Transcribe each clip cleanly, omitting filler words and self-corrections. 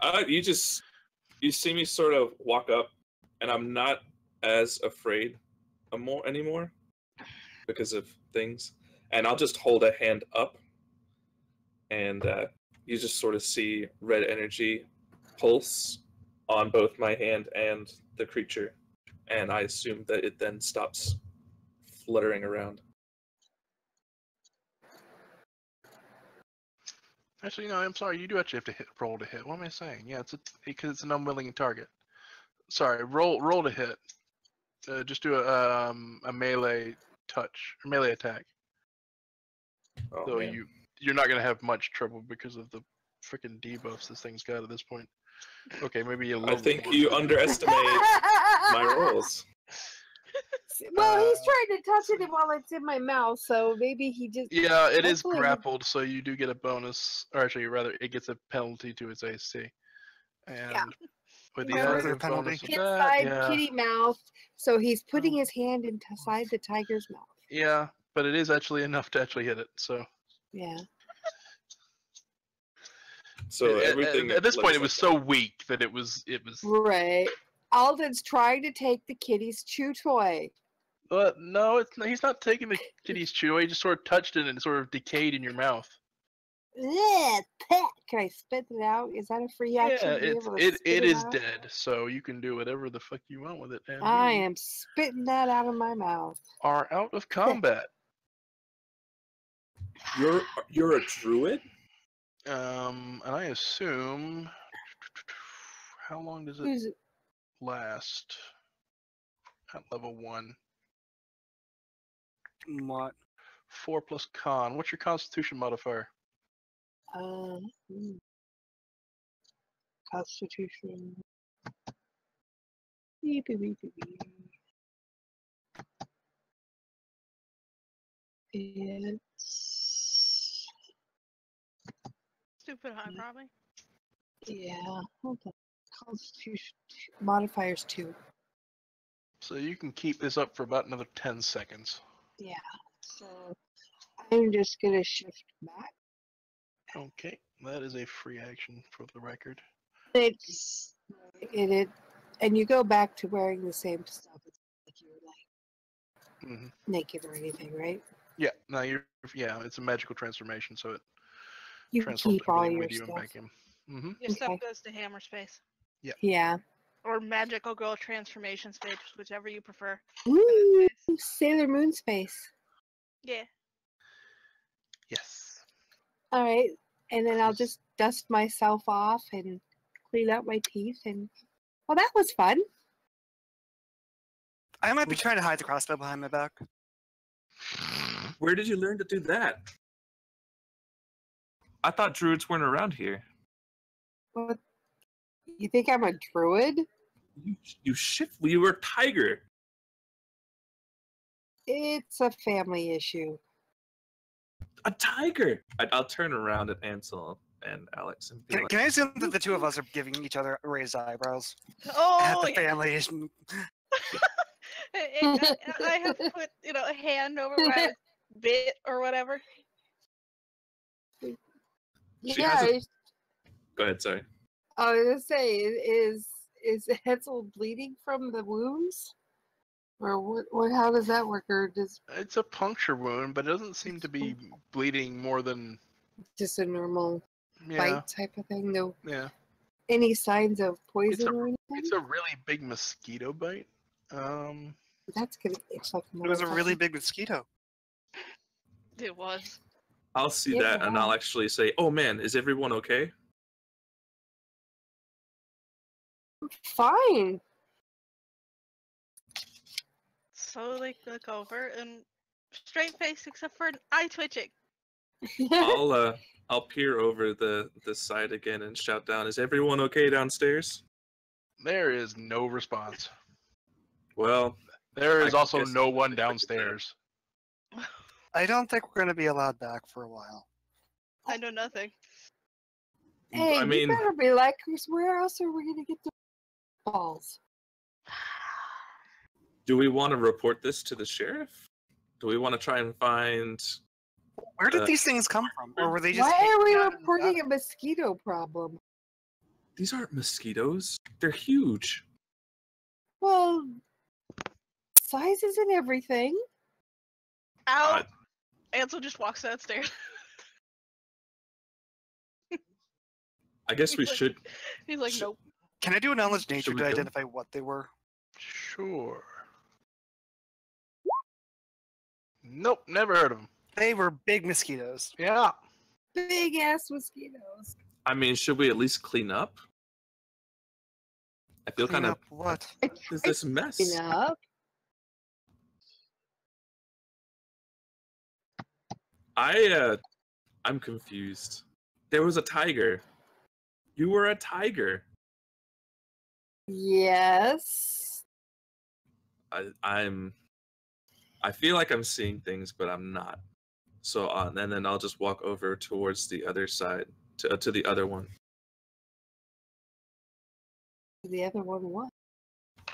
You see me sort of walk up, and I'm not as afraid anymore because of things. And I'll just hold a hand up, and you just sort of see red energy pulse on both my hand and the creature. And I assume that it then stops fluttering around. Actually, no, I'm sorry. You do actually have to roll to hit. What am I saying? Yeah, because it's an unwilling target. Sorry, roll to hit. Just do a melee touch or melee attack. Oh, So man. you're not gonna have much trouble because of the freaking debuffs this thing's got at this point. Okay, maybe a little. I think you underestimate my rolls. Well, he's trying to touch it while it's in my mouth, so maybe he just... Yeah, it is grappled, so you do get a bonus, or actually, rather, it gets a penalty to its AC. And with the added bonus of that, kitty mouth, so he's putting his hand inside the tiger's mouth. Yeah, but it is actually enough to actually hit it, so... Yeah. So everything... At this point, it was so weak that it was... Right. Alden's trying to take the kitty's chew toy. No, he's not taking the kitty's chew. He just sort of touched it and it sort of decayed in your mouth. Yeah, can I spit it out? Is that a free action? Yeah, it is dead, so you can do whatever the fuck you want with it. And I am spitting that out of my mouth. Are out of combat. You're a druid? And I assume... How long does it last at level 1? What? 4 plus con. What's your constitution modifier? Constitution. It's... Stupid high, probably. Yeah, hold on. Constitution modifiers 2. So you can keep this up for about another 10 seconds. Yeah, so I'm just gonna shift back. Okay, that is a free action for the record. And you go back to wearing the same stuff. It's like you're like naked or anything, right? Yeah, no, it's a magical transformation, so it you transforms keep all your with you stuff. And back in. Your stuff goes to hammer space. Yeah. Yeah. Or magical girl transformation space, whichever you prefer. Ooh, Sailor Moon space. Yeah. Yes. All right, and then I'll just dust myself off and clean out my teeth, and well, that was fun. I might be trying to hide the crossbow behind my back. Where did you learn to do that? I thought druids weren't around here. What? You think I'm a druid? You were a tiger. It's a family issue. A tiger! I'll turn around at Ansel and Alex and be Can I assume that the two of us are giving each other raised eyebrows? Oh, At the family issue. I have put, a hand over my bit or whatever. Go ahead, sorry. I was gonna say, is Hetzel bleeding from the wounds? Or what? How does that work? Or does it's a puncture wound, but it doesn't seem to be bleeding more than just a normal bite type of thing? No. Yeah. Any signs of poison or anything? It's a really big mosquito bite. That's gonna itch like it was a really big mosquito. It was. I'll see that, and I'll actually say, "Oh man, is everyone okay?" Fine. Slowly look over and straight face except for an eye twitching. I'll peer over the side again and shout down, "Is everyone okay downstairs?" There is no response. Well, there is also no one downstairs. I don't think we're going to be allowed back for a while. I know nothing. Hey, you better be like, where else are we going to get the balls? Do we want to report this to the sheriff? Do we want to try and find... Where did these things come from? Or were they just... Why are we reporting a mosquito problem? These aren't mosquitoes. They're huge. Well, size isn't everything. Ow! Ansel just walks downstairs. I guess we He's like- should. He's like, nope. Can I do a knowledge nature Should we to go? identify what they were? Sure. Nope, never heard of them. They were big mosquitoes. Yeah. Big ass mosquitoes. I mean, should we at least clean up? I feel Clean kind of. up what? Is this mess? Enough. I'm confused. There was a tiger. You were a tiger. Yes. I feel like I'm seeing things, but I'm not. So, and then I'll just walk over towards the other side, to the other one, The other one what?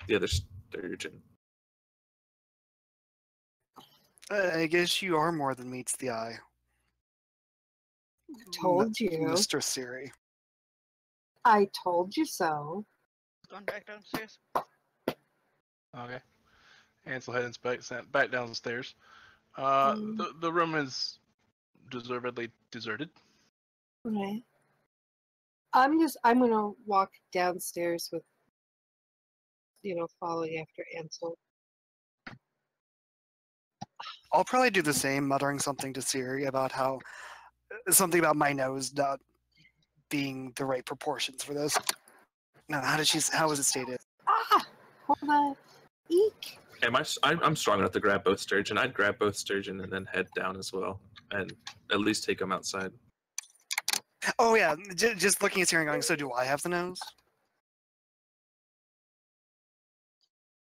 the other sturgeon. I guess you are more than meets the eye. Told you. Mr. Siri. I told you so. Going back downstairs. Okay. Ansel heads back downstairs. Mm. The room is deservedly deserted. Okay. I'm gonna walk downstairs with, following after Ansel. I'll probably do the same, muttering something to Siri about something about my nose not being the right proportions for this. No, how was it stated? Ah! Hold on. Eek! I'm strong enough to grab both sturgeon. I'd grab both sturgeon and then head down as well, and at least take them outside. Oh yeah, just looking at Siri and going, so do I have the nose?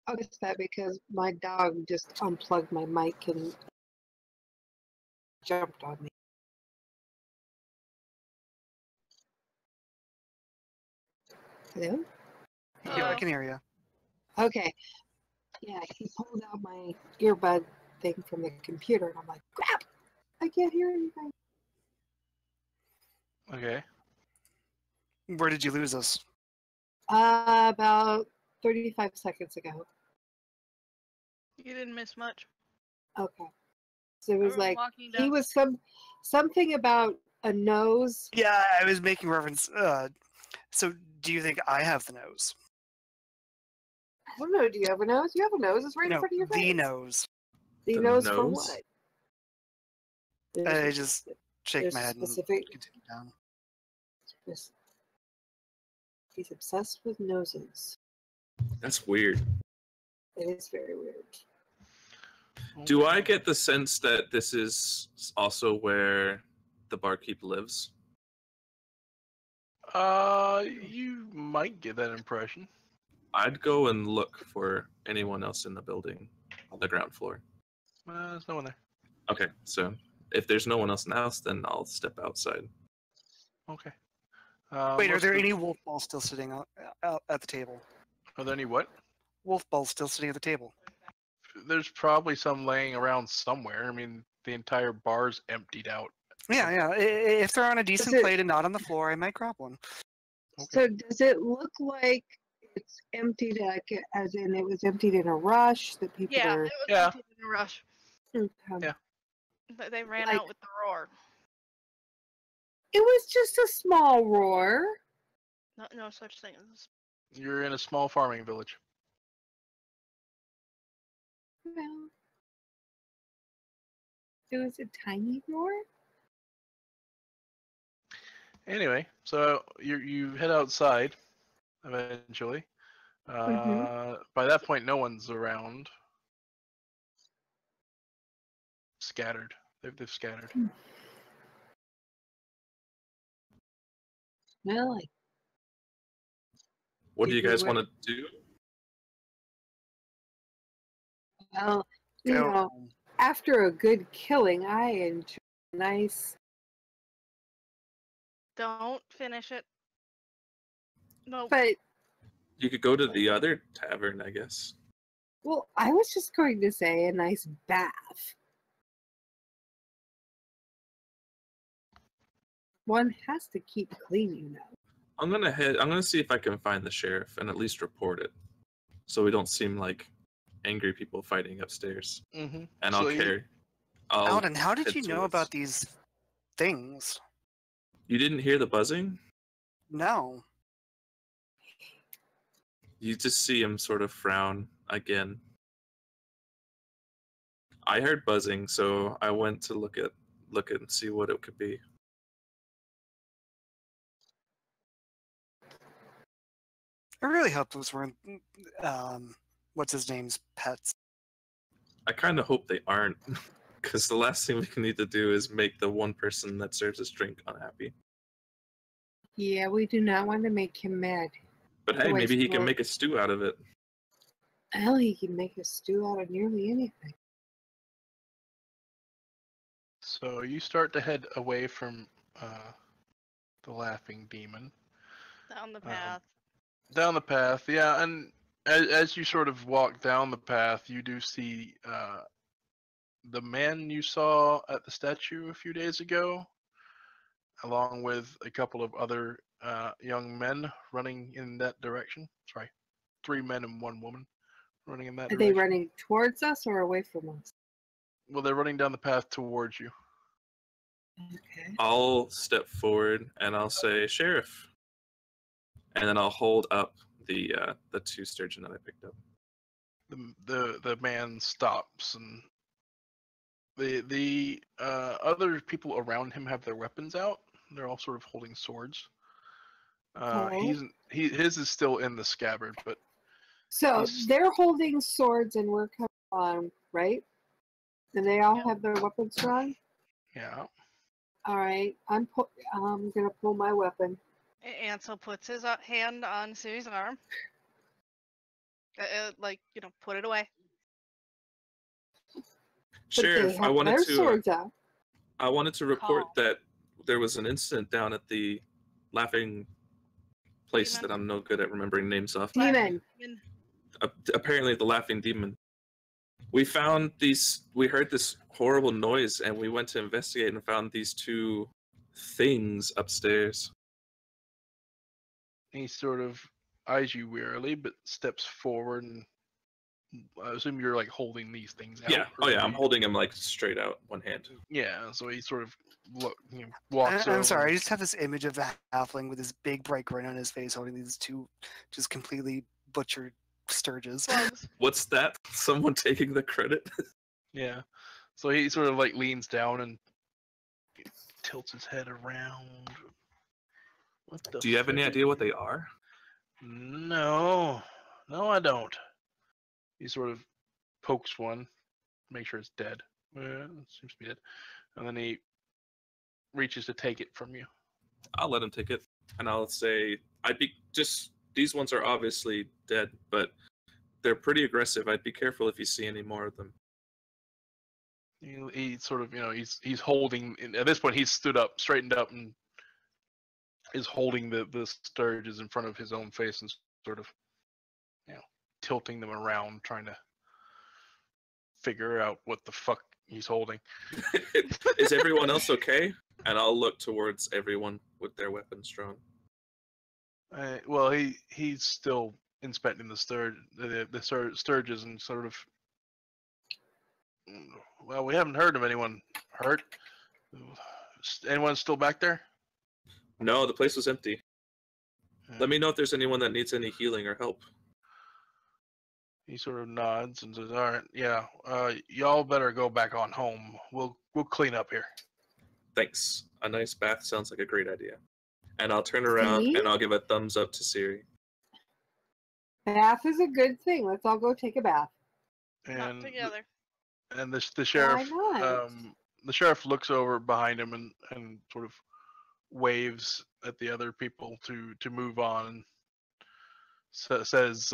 I noticed that because my dog just unplugged my mic and jumped on me. Hello? Yeah, I can hear you. Okay. Yeah, he pulled out my earbud thing from the computer, and I'm like, crap! I can't hear anything. Okay. Where did you lose us? About 35 seconds ago. You didn't miss much. Okay. So it was I like, walking he was something about a nose. Yeah, I was making reference. So do you think I have the nose? I don't know, do you have a nose? You have a nose, it's right in No, front of your face. the nose. The The nose for nose? what? I There's just shake there's my head specific- and continue down. He's obsessed with noses. That's weird. It is very weird. Do I get the sense that this is also where the barkeep lives? You might get that impression. I'd go and look for anyone else in the building on the ground floor. There's no one there. Okay, so if there's no one else in the house, then I'll step outside. Okay. Wait, are most there of- any wolf balls still sitting out at the table? Are there any what? Wolf balls still sitting at the table. There's probably some laying around somewhere. I mean, the entire bar's emptied out. Yeah, yeah. If they're on a decent it- plate and not on the floor, I might grab one. Okay. So does it look like it's emptied, as in it was emptied in a rush, that people Yeah, are... it was Yeah. emptied in a rush. Okay. Yeah. They ran Like- out with the roar. It was just a small roar. No such thing as You're in a small farming village. Well, it was a tiny roar. Anyway, so you head outside eventually. By that point, no one's around. Scattered. They've scattered. Well, What do you If we guys were- want to do? well, Go. after a good killing, I enjoy a nice... don't finish it. No. But, You could go to the other tavern, I guess. well, I was just going to say a nice bath. One has to keep clean, you know. I'm gonna see if I can find the sheriff and at least report it, so we don't seem like angry people fighting upstairs. Mm-hmm. And So I'll Alden, how did head you know towards- about these things? You didn't hear the buzzing? No. You just see him sort of frown again. I heard buzzing, so I went to look and see what it could be. I really hope those weren't, what's his name's pets. I kind of hope they aren't, because the last thing we need to do is make the one person that serves us drink unhappy. Yeah, we do not want to make him mad. But hey, maybe he can Well- make a stew out of it. Hell, he can make a stew out of nearly anything. So you start to head away from the laughing demon. Down the path. Down the path, yeah, and as you sort of walk down the path, you do see the man you saw at the statue a few days ago, along with a couple of other young men running in that direction. Sorry, 3 men and 1 woman running in that Are direction. they running towards us or away from us? Well, they're running down the path towards you. Okay. I'll step forward and I'll say, "Sheriff," and then I'll hold up the 2 sturgeon that I picked up. The man stops, and the other people around him have their weapons out. They're all sort of holding swords. Okay. His is still in the scabbard, but So He's- they're holding swords and we're coming on, right? And they all Yep. have their weapons drawn? yeah. All right. I'm going to pull my weapon. Ansel puts his hand on Siri's arm. Like, put it away. But Sheriff, they I have wanted their to swords out. I wanted to report Call. that there was an incident down at the laughing place Demon. that I'm no good at remembering names of. Demon. Apparently the laughing demon. We heard this horrible noise and we went to investigate and found these 2 things upstairs. He sort of eyes you wearily, but steps forward, and I assume you're like holding these things out. Yeah. or Oh yeah, I'm you- holding him like straight out one hand. Yeah, so he sort of walks over. I'm sorry, I just have this image of the halfling with this big bright grin on his face holding these 2 just completely butchered sturges. Slugs. What's that? Someone taking the credit? Yeah. So he sort of like leans down and tilts his head around. What the Do you have any frick? idea what they are? No, I don't. He sort of pokes one, make sure it's dead. It seems to be dead. And then he reaches to take it from you. I'll let him take it, and I'll say, these ones are obviously dead, but they're pretty aggressive. I'd be careful if you see any more of them. He sort of, he's holding. At this point, he's stood up, straightened up, and is holding the sturges in front of his own face and sort of, tilting them around, trying to figure out what the fuck he's holding. Is everyone else okay? And I'll look towards everyone with their weapons drawn. Well, he's still inspecting the sturges and sort of. Well, we haven't heard of anyone hurt. Anyone still back there? No, the place was empty. Let me know if there's anyone that needs any healing or help. He sort of nods and says, "All right, yeah, y'all better go back on home. We'll clean up here." Thanks. A nice bath sounds like a great idea. And I'll turn around See? and I'll give a thumbs up to Siri. Bath is a good thing. Let's all go take a bath. Not And together. and the sheriff, not? the sheriff looks over behind him and sort of waves at the other people to move on, and says,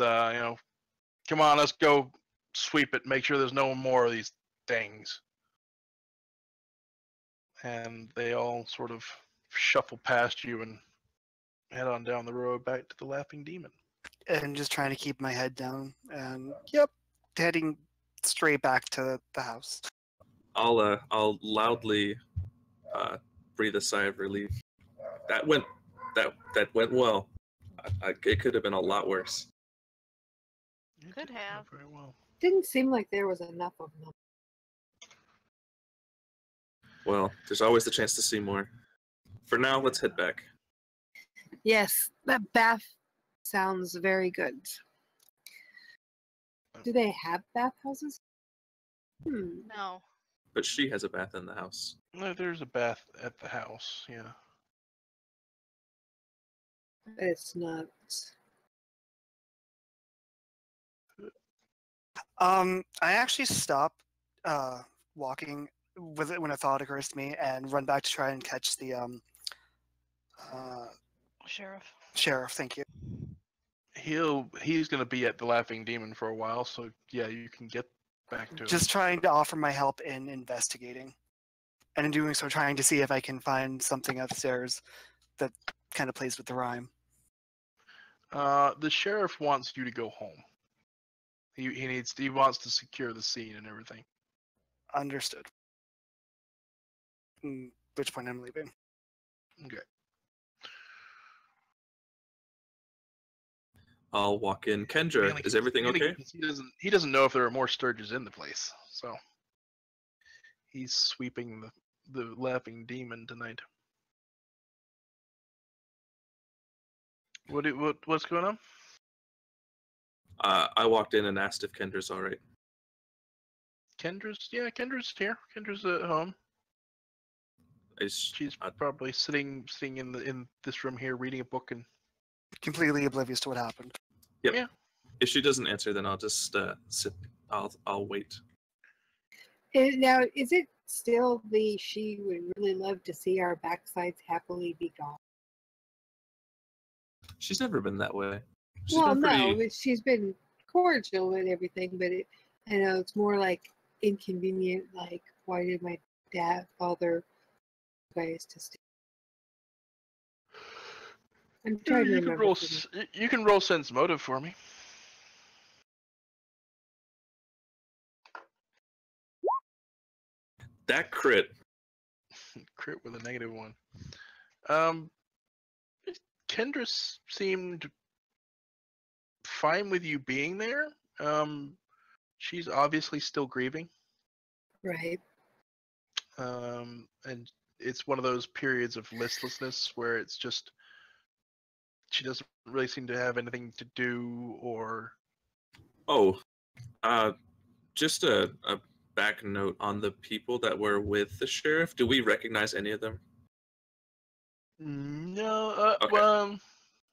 "Come on, let's go sweep it. Make sure there's no more of these things." And they all sort of shuffle past you and head on down the road back to the Laughing Demon. And just trying to keep my head down. And yep, heading straight back to the house. I'll loudly breathe a sigh of relief. That went that went well. It could have been a lot worse. It Could did go have. very well. Didn't seem like there was enough of them. Well, there's always the chance to see more. For now, let's head back. Yes, that bath sounds very good. Do they have bathhouses? No. But she has a bath in the house. No, there's a bath at the house. Yeah. It's not. I actually stop walking with it when a thought occurs to me and run back to try and catch the Sheriff. sheriff. Thank you. He's gonna be at the Laughing Demon for a while, so yeah, you can get back to him. Just trying to offer my help in investigating, and in doing so, trying to see if I can find something upstairs that kind of plays with the rhyme. The sheriff wants you to go home. He wants to secure the scene and everything. Understood. Which point I'm leaving. Okay. I'll walk in. Kendra, Mainly is everything okay? because he doesn't know if there are more Sturges in the place, so he's sweeping the Laughing Demon tonight. What's going on? I walked in and asked if Kendra's all right. Kendra's here. Kendra's at home. She's probably sitting in this room here reading a book and Completely oblivious to what happened. Yep. Yeah. If she doesn't answer, then I'll just sit. I'll wait. Now, is it still she would really love to see our backsides happily be gone? She's never been that way. Well, been no, but she's been cordial and everything, but I know it's more like inconvenient, like, why did my father guys to stay? I'm trying to remember. You can roll sense motive for me. That crit. Crit with a -1. Kendra seemed fine with you being there. She's obviously still grieving. Right. And it's one of those periods of listlessness where it's just she doesn't really seem to have anything to do or. Oh, just a back note on the people that were with the sheriff. Do we recognize any of them? No. Okay.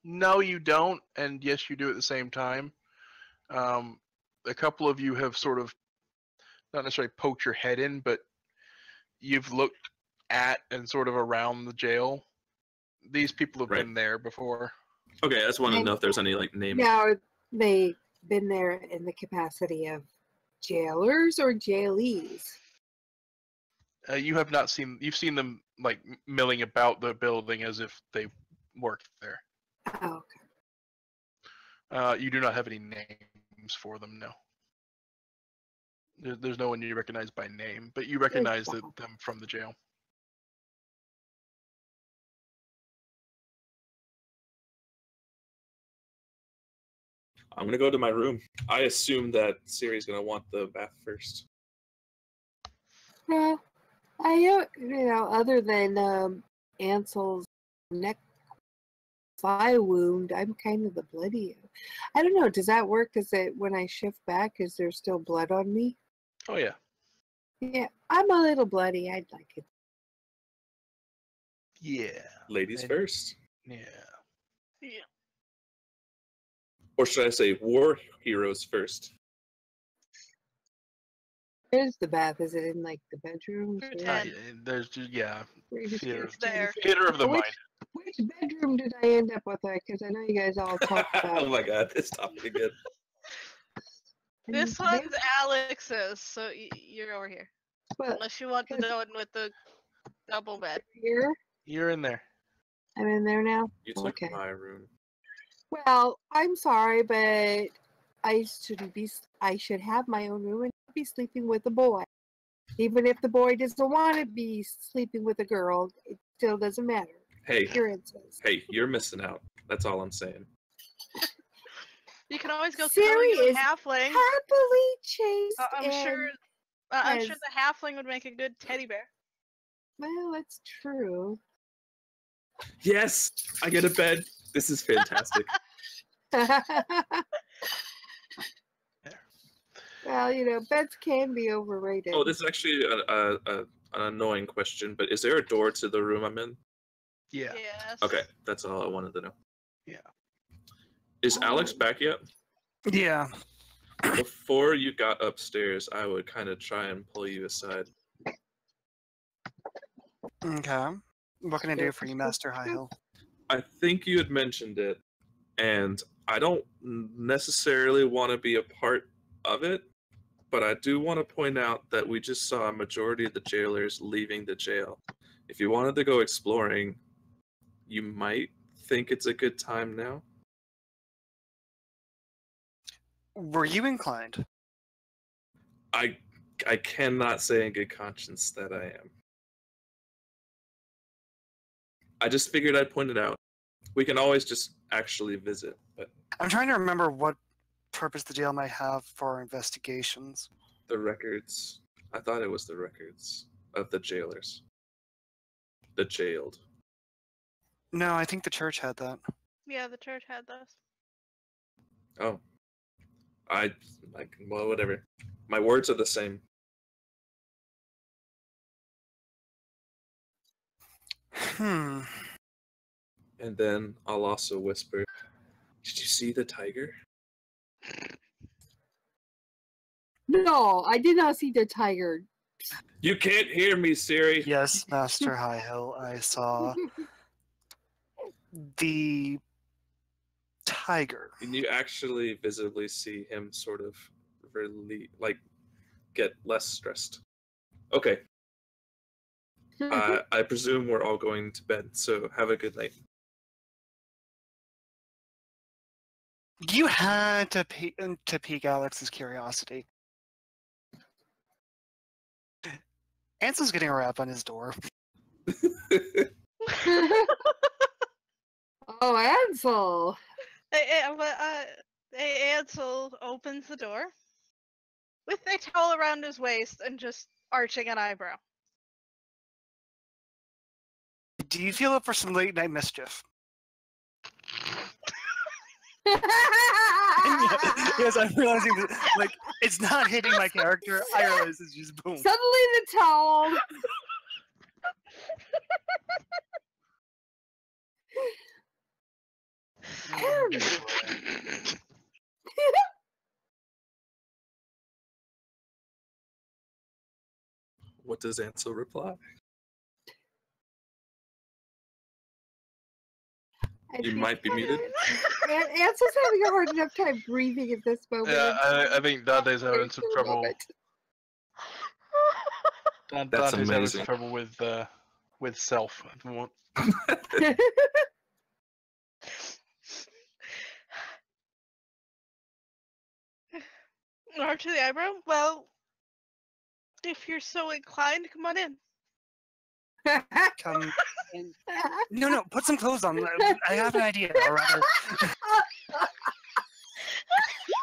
No, you don't, and yes, you do at the same time. A couple of you have sort of not necessarily poked your head in, but you've looked at and sort of around the jail. These people have been there before. Okay, I just want to know if there's any name. Now, they've been there in the capacity of jailers or jailees? You have not seen. You've seen them milling about the building as if they worked there. Oh, okay. You do not have any names for them, no. There's no one you recognize by name, but you recognize them from the jail. I'm gonna go to my room. I assume that Siri's gonna want the bath first. Well, other than Ansel's neck thigh wound, I'm kind of the bloody. I don't know. Does that work? Is it when I shift back? Is there still blood on me? Oh yeah. Yeah, I'm a little bloody. I'd like it. Yeah. Ladies first. Yeah. Yeah. Or should I say war heroes first? Where's the bath? Is it in the bedroom? There's just theater, there. theater of the mind. Which bedroom did I end up with? Because I know you guys all talked about. Oh my god, this topic again. This one's Alex's, so you're over here. But, unless you want to know it with the double bed. Here? You're in there. I'm in there now? You took my room. Well, I'm sorry, but I should have my own room and be sleeping with a boy. Even if the boy doesn't want to be sleeping with a girl, it still doesn't matter. Hey, appearances. hey, you're missing out. That's all I'm saying. You can always go Siri kill you a is halfling. Happily chased I'm sure. and I'm sure has- the halfling would make a good teddy bear. well, that's true. Yes, I get a bed. This is fantastic. Well, you know, beds can be overrated. Oh, this is actually an annoying question, but is there a door to the room I'm in? Yeah. Yes. Okay, that's all I wanted to know. Yeah. Is Alex back yet? Yeah. Before you got upstairs, I would kind of try and pull you aside. Okay. What can I do for you, Master High Hill? I think you had mentioned it, and I don't necessarily want to be a part of it, but I do want to point out that we just saw a majority of the jailers leaving the jail. If you wanted to go exploring, you might think it's a good time now. Were you inclined? I cannot say in good conscience that I am. I just figured I'd point it out. We can always just actually visit, but I'm trying to remember what purpose the jail might have for our investigations. the records, I thought it was the records of the jailers. The jailed. No, I think the church had that. Yeah, the church had those. Oh. Well, whatever. My words are the same. Hmm. And then I'll also whisper, did you see the tiger? No, I did not see the tiger. You can't hear me, Siri. Yes, Master High Hill, I saw the tiger. And you actually visibly see him sort of get less stressed. Okay. I presume we're all going to bed, so have a good night. You had to pique Alex's curiosity. Ansel's getting a rap on his door. Oh, Ansel. Ansel opens the door with a towel around his waist and just arching an eyebrow. Do you feel up for some late night mischief? Yes, I'm realizing that, like, it's not hitting my character. I realize it's just boom. Suddenly the towel. What does Ansel reply? You might be muted. Ansel's having a hard enough time breathing at this moment. Yeah, I think Dante's having some For a trouble. moment. That's Dante's having amazing. some trouble with self at the moment. Arch of the eyebrow? Well, if you're so inclined, come on in. Come in. No, put some clothes on. I have an idea,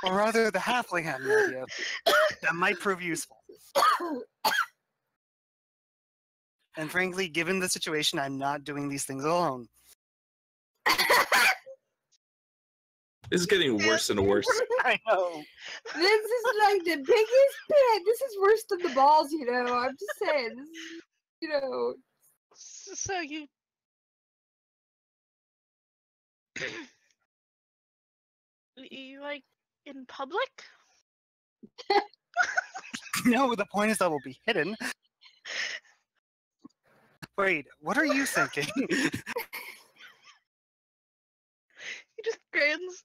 or rather the halfling had an idea that might prove useful. And frankly, given the situation, I'm not doing these things alone. This is getting worse and worse. I know. This is like the biggest pit. This is worse than the balls, you know. I'm just saying. This is, you know. So you. You like in public? No, the point is that will be hidden. Wait, what are you thinking? He just grins.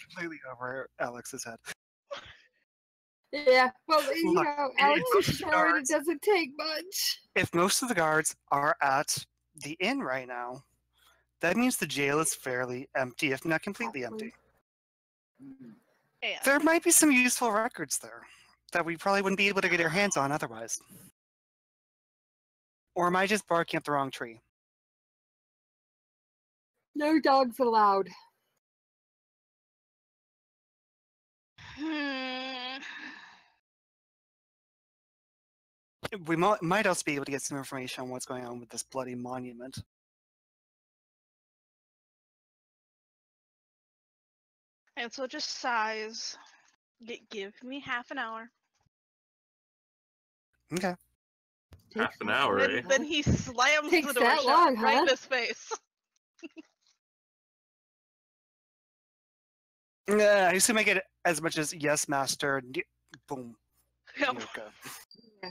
Completely over Alex's head. Yeah, well, you Look, know, it- Alex it's is short. It guards. doesn't take much. If most of the guards are at the inn right now, that means the jail is fairly empty, if not completely empty. Yeah. There might be some useful records there that we probably wouldn't be able to get our hands on otherwise. Or am I just barking at the wrong tree? No dogs allowed. Hmm. We might also be able to get some information on what's going on with this bloody monument. And so just sighs. Give me half an hour. Okay. Half an hour, eh? Then he slams Takes the door that shut long, right huh? in his face. I assume I get as much as yes, master. Boom. Yep. Yoka. Yeah.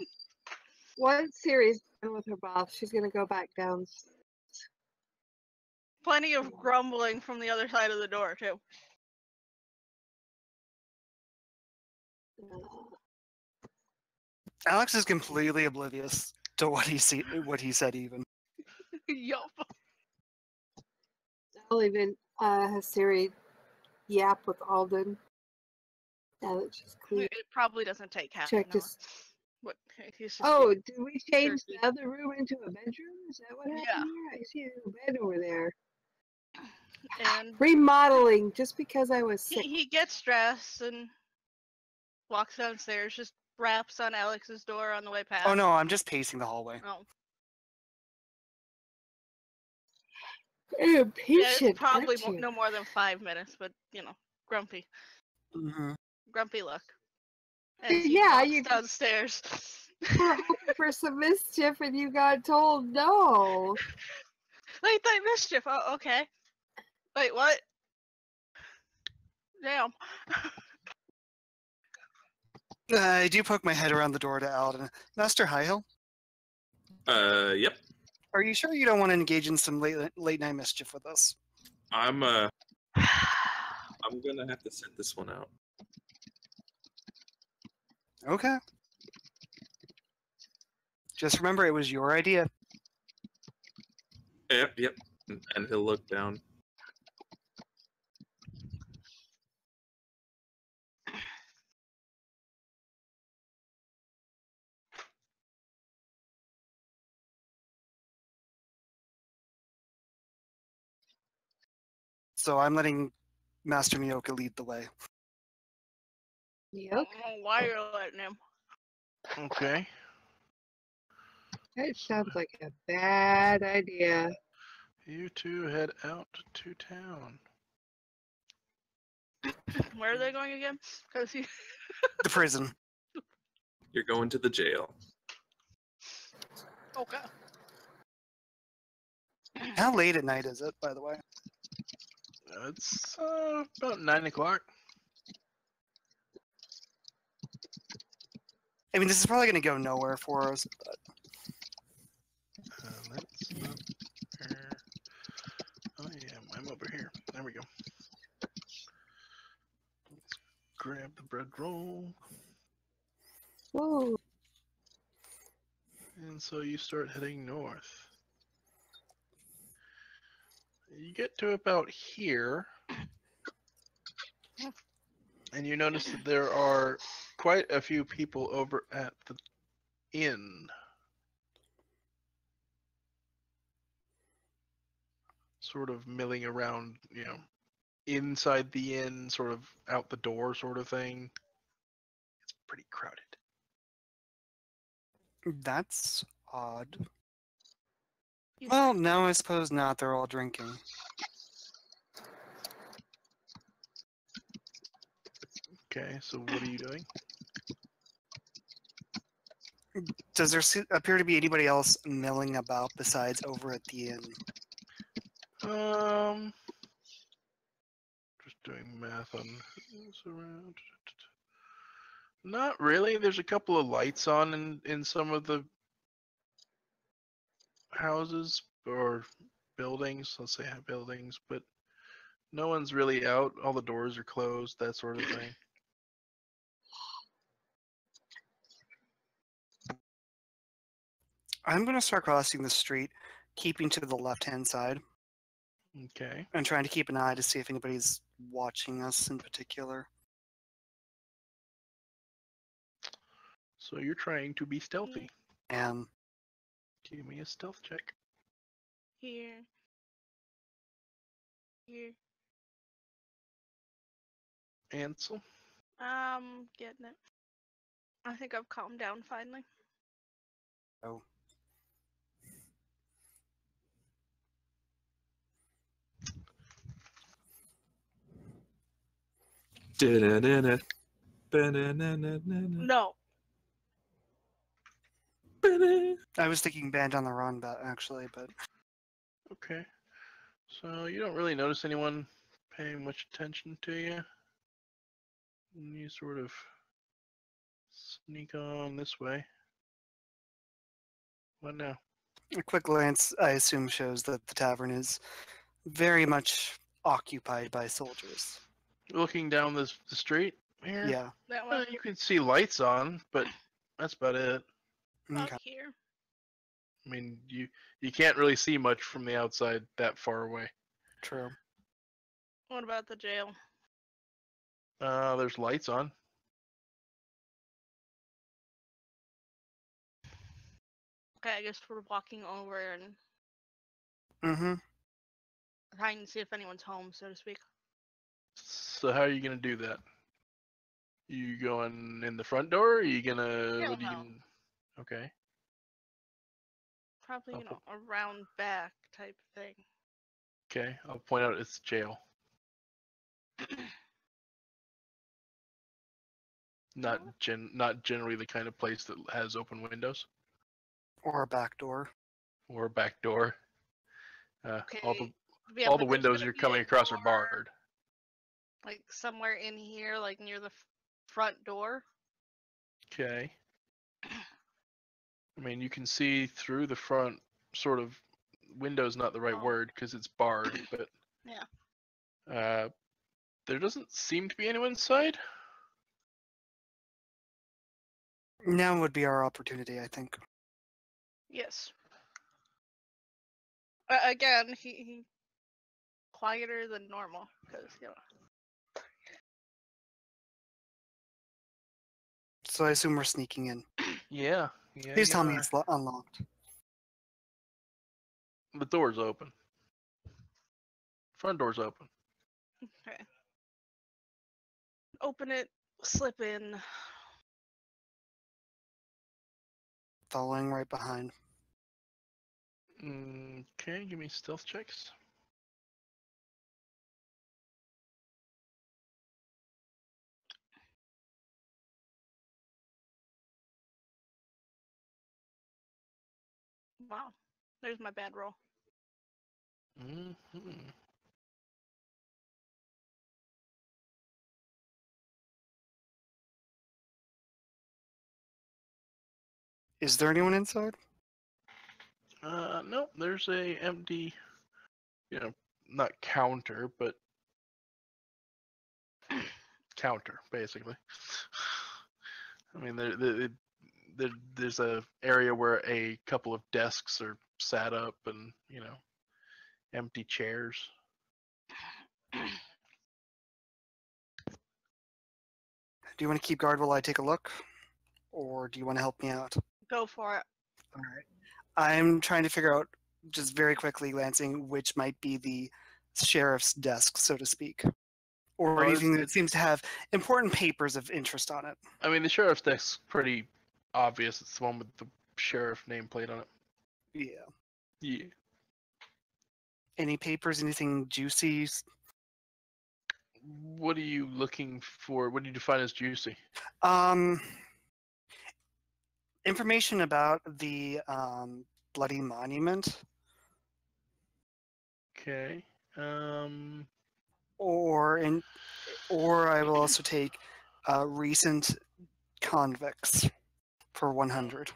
Once Siri's done with her bath, she's gonna go back down. Plenty of grumbling from the other side of the door too. Alex is completely oblivious to what he said. Even Yup. I'll even have Siri yap with Alden. Now that she's clean. It probably doesn't take half Check an hour. this. What? He's just Oh, did we change Sure. the other room into a bedroom? Is that what happened Yeah. here? I see a little bed over there. and Remodeling just because I was sick. he gets dressed and walks downstairs, just raps on Alex's door on the way past. oh no, I'm just pacing the hallway. Oh. Impatient, Yeah, it's probably aren't you? no more than 5 minutes, but grumpy. Mm-hmm. Grumpy look. As he Yeah, walks you downstairs. were hoping for some mischief and you got told no. Late night mischief. Oh, okay. Wait, what? Damn. I do poke my head around the door to Alden. Master Highhill, Yep. are you sure you don't want to engage in some late night mischief with us? I'm gonna have to sit this one out. Okay. Just remember, it was your idea. Yep. And he'll look down. So So I'm letting Master Miyoka lead the way. I don't know why you're letting him. Okay. That sounds like a bad idea. You two head out to town. Where are they going again? Because he. The prison. You're going to the jail. Okay. How late at night is it, by the way? It's about 9 o'clock. I mean, this is probably going to go nowhere for us, but That's not where I am. I'm over here. There we go. Let's grab the bread roll. Whoa. And so you start heading north. You get to about here, and you notice that there are quite a few people over at the inn. Sort of milling around, inside the inn, sort of out the door sort of thing. It's pretty crowded. that's odd. You Well, no, I suppose not. They're all drinking. Okay, so what are you doing? Does there appear to be anybody else milling about besides over at the inn? Just doing math on who's around. Not really. There's a couple of lights on in some of the houses or buildings. Let's say buildings, but no one's really out. All the doors are closed, that sort of thing. I'm going to start crossing the street, keeping to the left-hand side, Okay. and trying to keep an eye to see if anybody's watching us in particular. So you're trying to be stealthy. And Give me a stealth check. Here. Here. Ansel. Getting it. I think I've calmed down finally. Oh. Da-da-da-da. No. I was thinking band on the run, but actually, but Okay. So you don't really notice anyone paying much attention to you. And you sort of sneak on this way. What now? a quick glance, I assume, shows that the tavern is very much occupied by soldiers. Looking down the street here. Yeah. That one. You can see lights on, but that's about it. Up Okay. here. I mean, you can't really see much from the outside that far away. True. What about the jail? There's lights on. Okay, I guess we're walking over and Mm-hmm. trying to see if anyone's home, so to speak. So how are you gonna do that? You going in the front door? Or are you gonna? Yeah, What are you no. gonna? Okay. Probably, I'll put- around back type thing. Okay. I'll point out it's jail, not generally the kind of place that has open windows Or a back door. or a back door. Okay. All the but there's windows gonna you're be a coming across are door, barred. like somewhere in here, like near the front door. Okay. I mean, you can see through the front, sort of. Window's not the right Oh. word because it's barred, but Yeah. there doesn't seem to be anyone inside. Now would be our opportunity, I think. Yes. Again, he quieter than normal because So I assume we're sneaking in. Yeah. Please you tell me are. it's unlocked. The door's open. Front door's open. Okay. Open it, slip in. Following right behind. Okay, give me stealth checks. Wow. There's my bad roll. hmm Is there anyone inside? Nope, there's a empty, not counter, but counter, basically. I mean, there's a area where a couple of desks are sat up and, empty chairs. Do you want to keep guard while I take a look? Or do you want to help me out? Go for it. All right. I'm trying to figure out, just very quickly glancing, which might be the sheriff's desk, so to speak. Or Oh, anything that it's- seems to have important papers of interest on it. I mean, the sheriff's desk's pretty obvious. It's the one with the sheriff nameplate on it. Yeah. Yeah. Any papers, anything juicy? What are you looking for? What do you define as juicy? Information about the bloody monument, Okay. or I will also take recent convicts for 100.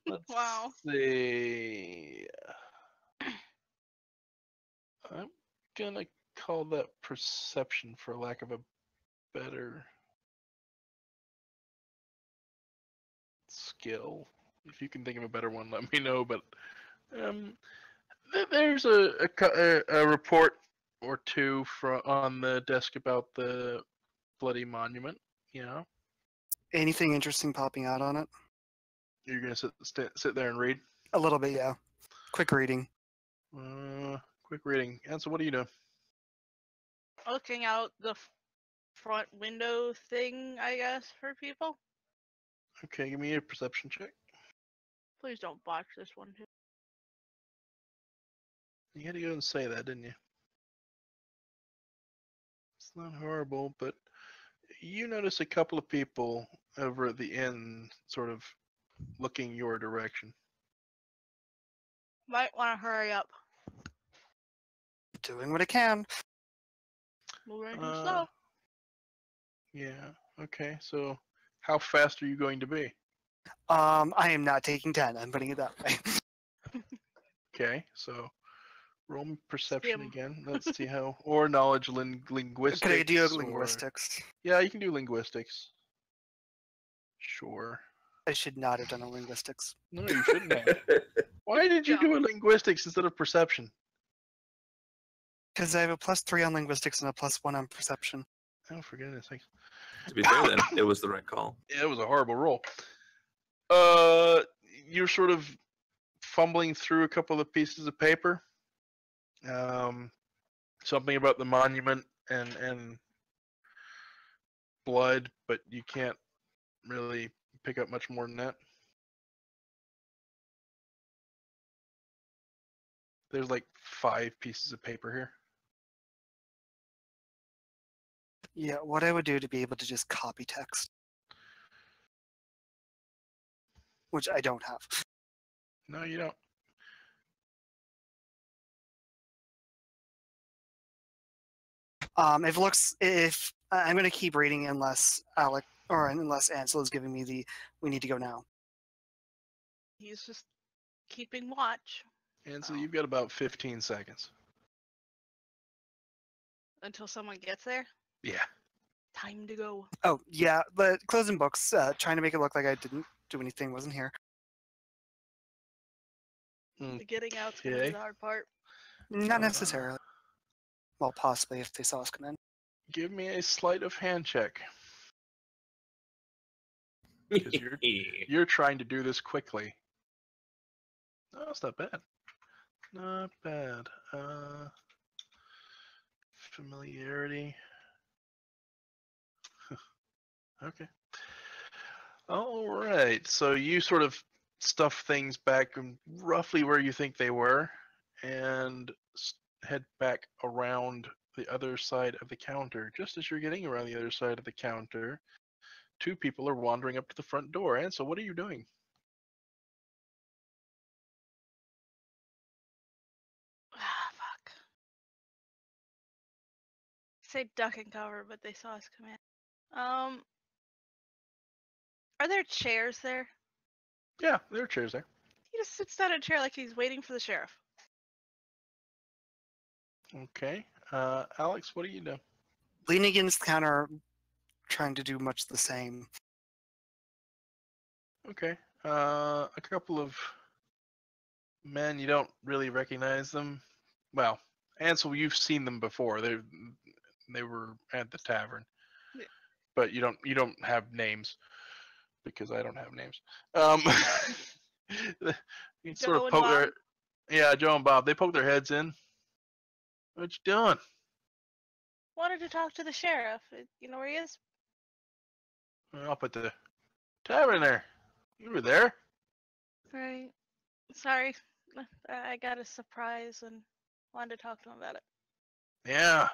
Let's Wow. see. I'm gonna call that perception for lack of a better skill. If you can think of a better one, let me know. But there's a report or two on the desk about the bloody monument. Anything interesting popping out on it? You're gonna sit there and read. A little bit, yeah. Quick reading. Quick reading. And so, what do you do? Looking out the front window thing, I guess, for people. Okay, give me a perception check. Please don't botch this one too. You had to go and say that, didn't you? It's not horrible, but you notice a couple of people over at the inn sort of looking your direction. Might want to hurry up. Doing what I can. Moving too slow. Yeah, okay, so how fast are you going to be? I am not taking 10. I'm putting it that way. Okay, so roll me perception Skim. again. Let's see how, or knowledge linguistics. Could I do or- linguistics? Yeah, you can do linguistics. Sure. I should not have done a linguistics. No, you shouldn't have. Why did you do a linguistics instead of perception? Because I have a +3 on linguistics and a +1 on perception. Oh, for goodness sakes. To be fair, then it was the right call. Yeah, it was a horrible roll. You're sort of fumbling through a couple of pieces of paper. Something about the monument and blood, but you can't really pick up much more than that. There's like 5 pieces of paper here. Yeah, what I would do to be able to just copy text. Which I don't have. No, you don't. If I'm going to keep reading unless unless Ansel is giving me the we need to go now. He's just keeping watch And so you've got about 15 seconds. until someone gets there. Yeah. Time to go. Oh yeah, but closing books, trying to make it look like I didn't do anything, wasn't here. The getting out's gonna be Okay. the hard part. Not necessarily. Well, possibly if they saw us come in. Give me a sleight of hand check. 'Cause you're trying to do this quickly. No, it's not bad. Not bad. Familiarity. Okay. All right. So you sort of stuff things back roughly where you think they were, and head back around the other side of the counter. Just as you're getting around the other side of the counter, 2 people are wandering up to the front door. And so, what are you doing? Ah, fuck. Say duck and cover, but they saw us come in. Are there chairs there? Yeah, there are chairs there. He just sits down in a chair like he's waiting for the sheriff. Okay. Alex, what do you do? Leaning against the counter, trying to do much the same. Okay. A couple of men, you don't really recognize them. Well, Ansel, you've seen them before. They were at the tavern. Yeah. But you don't have names because I don't have names. You sort Joe of and poke Bob? their Yeah, Joe and Bob. They poke their heads in. What you doing? Wanted to talk to the sheriff. You know where he is? Up at the tavern there. You were there. Right. Sorry. I got a surprise and wanted to talk to him about it. Yeah.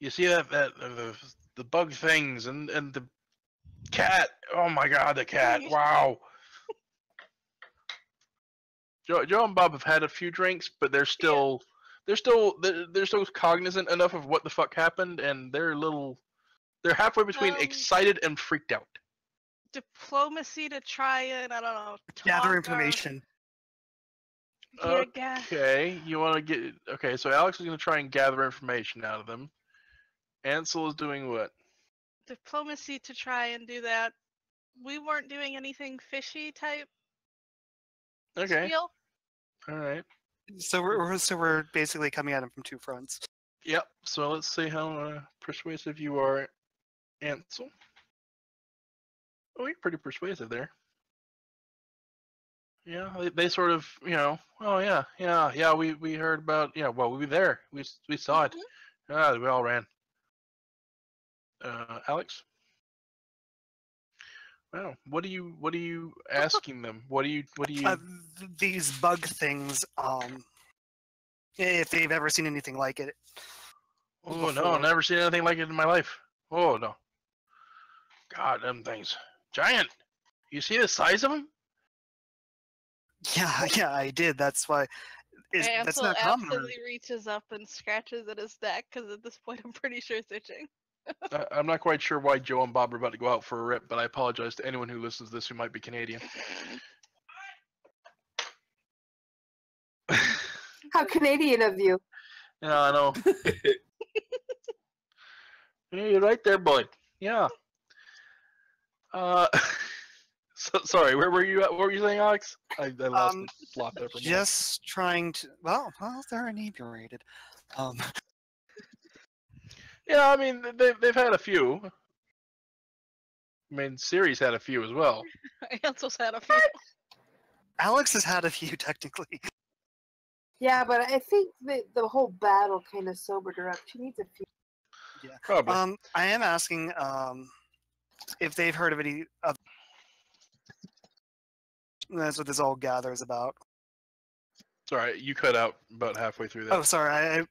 You see that the bug things and the cat. Oh my God, the cat! Wow. Joe and Bob have had a few drinks, but they're still cognizant enough of what the fuck happened, and they're halfway between excited and freaked out. Diplomacy to try and, I don't know, Gather talk information. Or, yeah, Okay, you want to get okay? So Alex is going to try and gather information out of them. Ansel is doing what? diplomacy to try and do that. We weren't doing anything fishy type Okay, spiel. all right. So we're basically coming at him from 2 fronts. Yep. So let's see how persuasive you are, Ansel. Oh, you're pretty persuasive there. Yeah, they sort of, oh yeah, we heard about, well, we were there, we saw it. Yeah, we all ran. Alex? Well, what are you asking them? What do you? These bug things, if they've ever seen anything like it. Oh no, before. never seen anything like it in my life. Oh no. God, them things, giant. You see the size of them? Yeah, I did. That's why. That's Ansel not common. absolutely reaches up and scratches at his neck because at this point I'm pretty sure it's itching. I'm not quite sure why Joe and Bob are about to go out for a rip, but I apologize to anyone who listens to this who might be Canadian. How Canadian of you. Yeah, I know. Yeah, you're right there, boy. Yeah. Sorry, where were you at? What were you saying, Alex? I lost the plot there for a moment. Just trying to. Well, they're inebriated. Yeah, I mean they've had a few. I mean, Siri's had a few as well. Ansel's had a few. Alex has had a few technically. Yeah, but I think the whole battle kind of sobered her up. She needs a few. Yeah. Probably. I am asking if they've heard of any. That's what this all gathers about. Sorry, you cut out about halfway through that. Oh, sorry.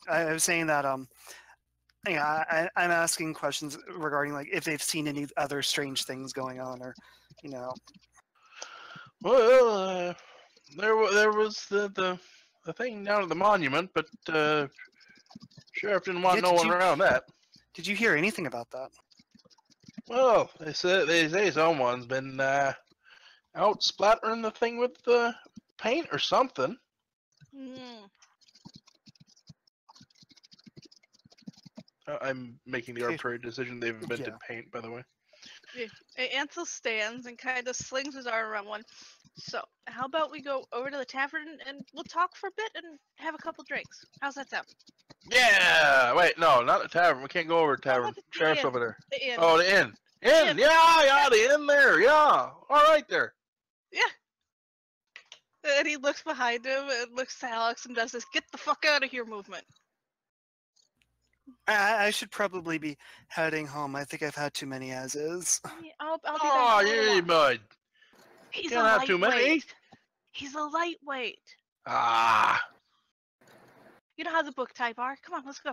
I was saying that yeah, I'm asking questions regarding like if they've seen any other strange things going on, or Well, there was the thing down at the monument, but sheriff didn't want Yeah, no one around that. Did you hear anything about that? Well, they say someone's been out splattering the thing with paint or something. Mm. I'm making the arbitrary decision they've invented paint, by the way. Yeah. Ansel stands and kind of slings his arm around one. So, how about we go over to the tavern and we'll talk for a bit and have a couple drinks? How's that sound? Yeah! Wait, no, not the tavern. We can't go over to the tavern. The Sheriff's inn. over there. The inn. Oh, the inn. Inn. Inn! Yeah, the inn there. Yeah. All right there. Yeah. And he looks behind him and looks to Alex and does this "get the fuck out of here" movement. I should probably be heading home. I think I've had too many as is. Yeah, I'll be back. Oh, in a little yeah, while. bud. He's Can't a have too many. lightweight. He's a lightweight. Ah. You know how the book type are. Come on, let's go.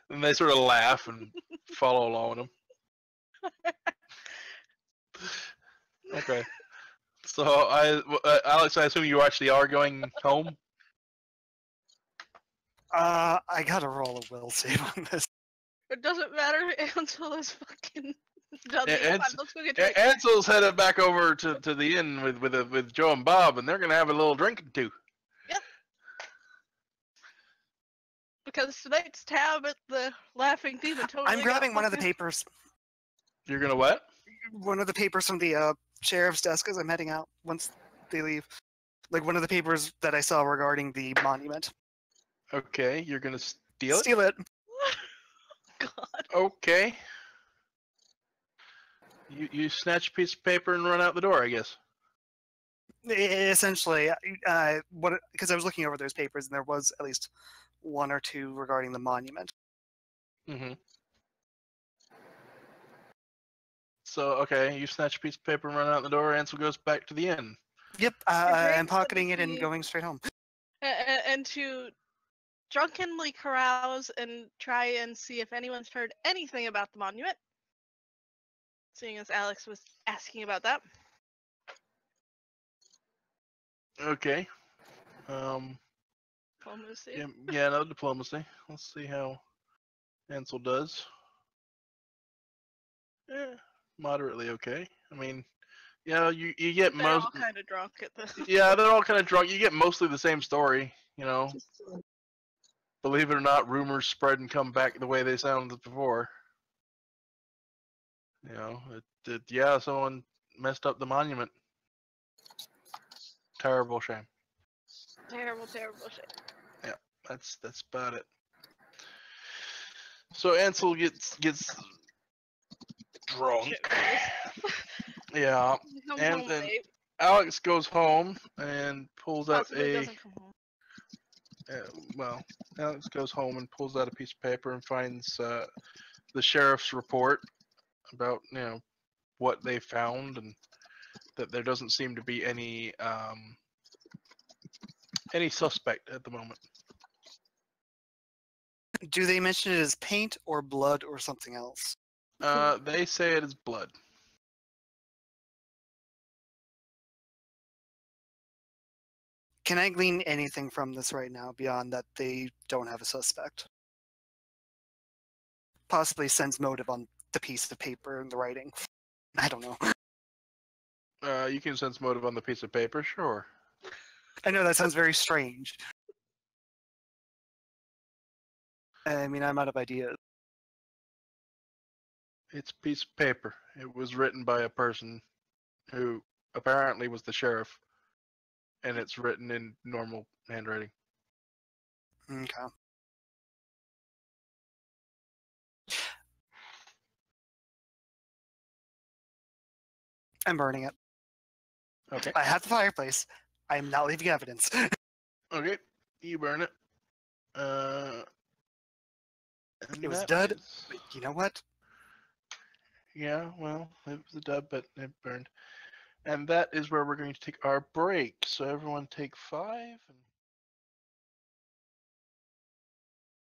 And they sort of laugh and follow along with him. Okay. So, Alex, I assume you watched are going home? I gotta roll a will save on this. It doesn't matter. Ansel is fucking done. Come on, let's go get drinks. Ansel's headed back over to the inn with Joe and Bob, and they're gonna have a little drink or two. Yep. Because tonight's tab at the Laughing Demon totally. I'm grabbing one of the papers. You're gonna what? One of the papers from the sheriff's desk as I'm heading out once they leave. Like one of the papers that I saw regarding the monument. Okay, you're gonna steal it? Steal it. God. Okay. You snatch a piece of paper and run out the door, I guess. Essentially, because I was looking over those papers and there was at least one or two regarding the monument. Mm-hmm. So, okay, you snatch a piece of paper and run out the door. Ansel goes back to the inn. Yep, I'm pocketing it and going straight home. And to drunkenly carouse and try and see if anyone's heard anything about the monument. Seeing as Alex was asking about that. Okay. Diplomacy. Yeah, another diplomacy. Let's see how Ansel does. Yeah, moderately okay. I mean, you get They're most. all kind of drunk at the. Yeah, they're all kind of drunk. You get mostly the same story, Believe it or not, rumors spread and come back the way they sounded before. Yeah, someone messed up the monument. Terrible shame. Terrible shit. Yeah, that's about it. So Ansel gets drunk. Yeah, He comes and home then late. Alex goes home and pulls out Possibly a. doesn't come home. Well, Alex goes home and pulls out a piece of paper and finds the sheriff's report about what they found, and that there doesn't seem to be any suspect at the moment. Do they mention it as paint or blood or something else? They say it is blood. Can I glean anything from this right now beyond that they don't have a suspect? Possibly sense motive on the piece of paper and the writing. I don't know. You can sense motive on the piece of paper, sure. I know that sounds very strange. I mean, I'm out of ideas. It's a piece of paper. It was written by a person who apparently was the sheriff, and it's written in normal handwriting. Okay. I'm burning it. Okay. I have the fireplace. I am not leaving evidence. Okay. You burn it. And It was that dud. is- But you know what? Yeah, well, it was a dud, but it burned. And that is where we're going to take our break. So everyone take 5 and